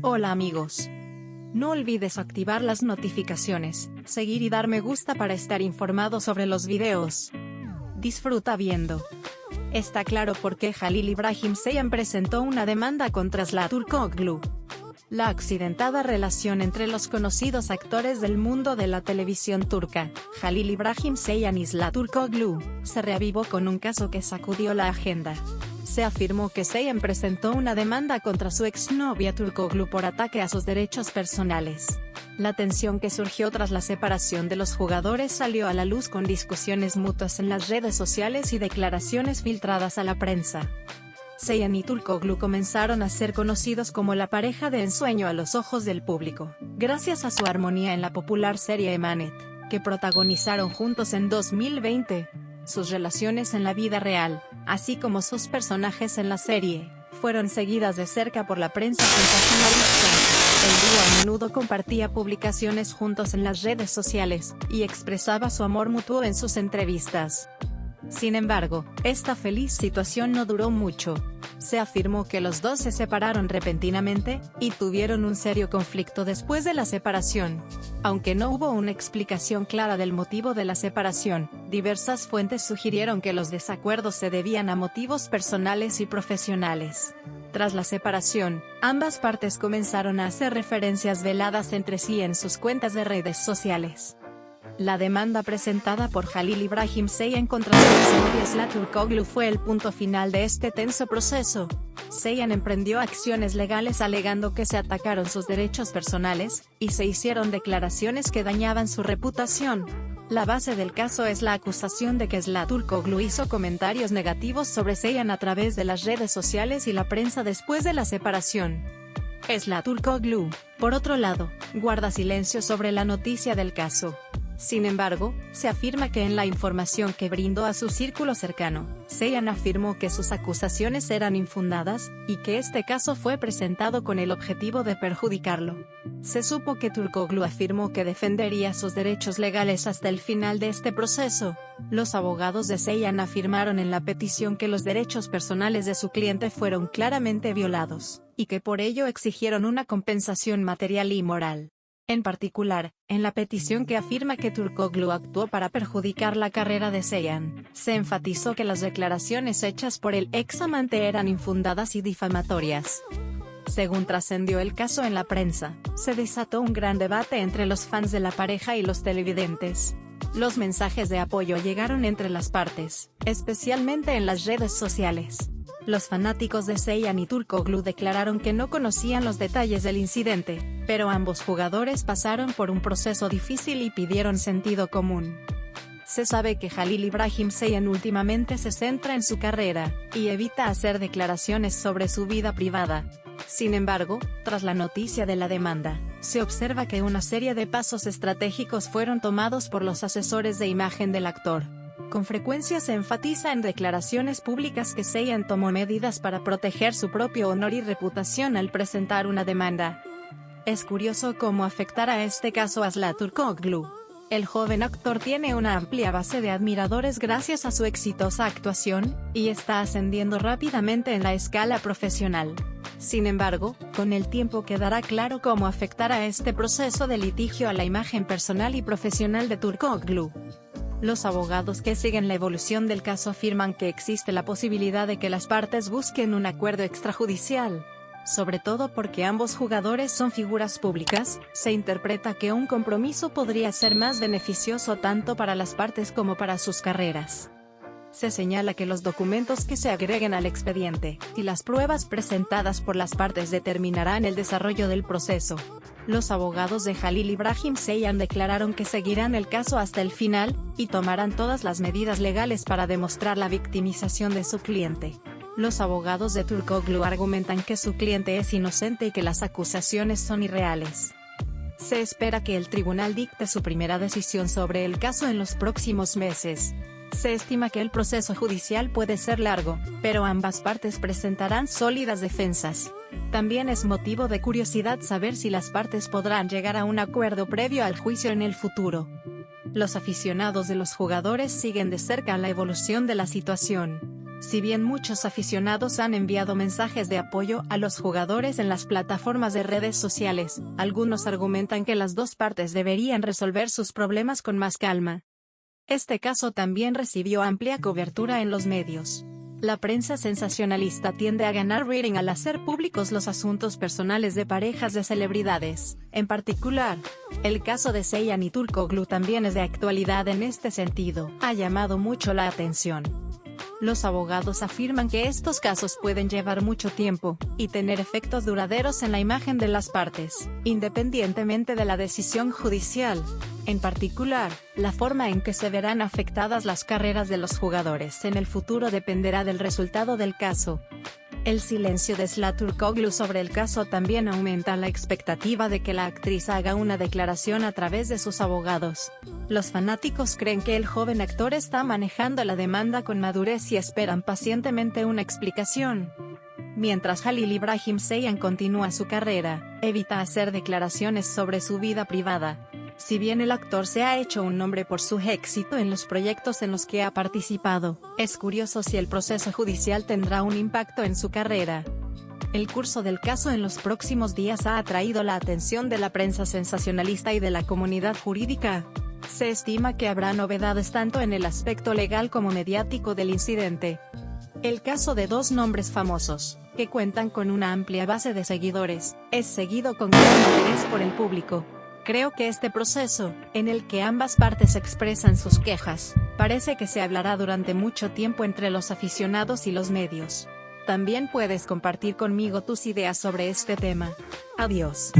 Hola amigos. No olvides activar las notificaciones, seguir y dar me gusta para estar informado sobre los videos. Disfruta viendo. Está claro por qué Halil İbrahimseyan presentó una demanda contra Zlatan Turkoglu. La accidentada relación entre los conocidos actores del mundo de la televisión turca, Halil İbrahimseyan y Zlatan Turkoglu, se reavivó con un caso que sacudió la agenda. Se afirmó que Seyhan presentó una demanda contra su exnovia Turkoglu por ataque a sus derechos personales. La tensión que surgió tras la separación de los jugadores salió a la luz con discusiones mutuas en las redes sociales y declaraciones filtradas a la prensa. Seyhan y Turkoglu comenzaron a ser conocidos como la pareja de ensueño a los ojos del público, gracias a su armonía en la popular serie Emanet, que protagonizaron juntos en 2020. Sus relaciones en la vida real, así como sus personajes en la serie, fueron seguidas de cerca por la prensa sensacionalista. El dúo a menudo compartía publicaciones juntos en las redes sociales, y expresaba su amor mutuo en sus entrevistas. Sin embargo, esta feliz situación no duró mucho. Se afirmó que los dos se separaron repentinamente, y tuvieron un serio conflicto después de la separación. Aunque no hubo una explicación clara del motivo de la separación, diversas fuentes sugirieron que los desacuerdos se debían a motivos personales y profesionales. Tras la separación, ambas partes comenzaron a hacer referencias veladas entre sí en sus cuentas de redes sociales. La demanda presentada por Halil İbrahimseyan contra su exnovia Zlatan Turkoglu fue el punto final de este tenso proceso. Seyhan emprendió acciones legales alegando que se atacaron sus derechos personales, y se hicieron declaraciones que dañaban su reputación. La base del caso es la acusación de que Zlatan Turkoglu hizo comentarios negativos sobre Seyhan a través de las redes sociales y la prensa después de la separación. Zlatan Turkoglu, por otro lado, guarda silencio sobre la noticia del caso. Sin embargo, se afirma que en la información que brindó a su círculo cercano, Seyhan afirmó que sus acusaciones eran infundadas, y que este caso fue presentado con el objetivo de perjudicarlo. Se supo que Turkoglu afirmó que defendería sus derechos legales hasta el final de este proceso. Los abogados de Seyhan afirmaron en la petición que los derechos personales de su cliente fueron claramente violados, y que por ello exigieron una compensación material y moral. En particular, en la petición que afirma que Turkoglu actuó para perjudicar la carrera de Seyhan, se enfatizó que las declaraciones hechas por el ex amante eran infundadas y difamatorias. Según trascendió el caso en la prensa, se desató un gran debate entre los fans de la pareja y los televidentes. Los mensajes de apoyo llegaron entre las partes, especialmente en las redes sociales. Los fanáticos de Seyhan y Turkoglu declararon que no conocían los detalles del incidente, pero ambos jugadores pasaron por un proceso difícil y pidieron sentido común. Se sabe que Halil İbrahimseyan últimamente se centra en su carrera, y evita hacer declaraciones sobre su vida privada. Sin embargo, tras la noticia de la demanda, se observa que una serie de pasos estratégicos fueron tomados por los asesores de imagen del actor. Con frecuencia se enfatiza en declaraciones públicas que Seyhan tomó medidas para proteger su propio honor y reputación al presentar una demanda. Es curioso cómo afectará este caso a Zlatan Turkoglu. El joven actor tiene una amplia base de admiradores gracias a su exitosa actuación, y está ascendiendo rápidamente en la escala profesional. Sin embargo, con el tiempo quedará claro cómo afectará este proceso de litigio a la imagen personal y profesional de Turkoglu. Los abogados que siguen la evolución del caso afirman que existe la posibilidad de que las partes busquen un acuerdo extrajudicial. Sobre todo porque ambos jugadores son figuras públicas, se interpreta que un compromiso podría ser más beneficioso tanto para las partes como para sus carreras. Se señala que los documentos que se agreguen al expediente, y las pruebas presentadas por las partes determinarán el desarrollo del proceso. Los abogados de Halil İbrahimseyan declararon que seguirán el caso hasta el final, y tomarán todas las medidas legales para demostrar la victimización de su cliente. Los abogados de Turkoglu argumentan que su cliente es inocente y que las acusaciones son irreales. Se espera que el tribunal dicte su primera decisión sobre el caso en los próximos meses. Se estima que el proceso judicial puede ser largo, pero ambas partes presentarán sólidas defensas. También es motivo de curiosidad saber si las partes podrán llegar a un acuerdo previo al juicio en el futuro. Los aficionados de los jugadores siguen de cerca la evolución de la situación. Si bien muchos aficionados han enviado mensajes de apoyo a los jugadores en las plataformas de redes sociales, algunos argumentan que las dos partes deberían resolver sus problemas con más calma. Este caso también recibió amplia cobertura en los medios. La prensa sensacionalista tiende a ganar rating al hacer públicos los asuntos personales de parejas de celebridades. En particular, el caso de Seyhan y Turkoglu también es de actualidad en este sentido. Ha llamado mucho la atención. Los abogados afirman que estos casos pueden llevar mucho tiempo, y tener efectos duraderos en la imagen de las partes, independientemente de la decisión judicial. En particular, la forma en que se verán afectadas las carreras de los jugadores en el futuro dependerá del resultado del caso. El silencio de Sıla Turkoglu sobre el caso también aumenta la expectativa de que la actriz haga una declaración a través de sus abogados. Los fanáticos creen que el joven actor está manejando la demanda con madurez y esperan pacientemente una explicación. Mientras Halil İbrahim Ceyhan continúa su carrera, evita hacer declaraciones sobre su vida privada. Si bien el actor se ha hecho un nombre por su éxito en los proyectos en los que ha participado, es curioso si el proceso judicial tendrá un impacto en su carrera. El curso del caso en los próximos días ha atraído la atención de la prensa sensacionalista y de la comunidad jurídica. Se estima que habrá novedades tanto en el aspecto legal como mediático del incidente. El caso de dos nombres famosos, que cuentan con una amplia base de seguidores, es seguido con gran interés por el público. Creo que este proceso, en el que ambas partes expresan sus quejas, parece que se hablará durante mucho tiempo entre los aficionados y los medios. También puedes compartir conmigo tus ideas sobre este tema. Adiós.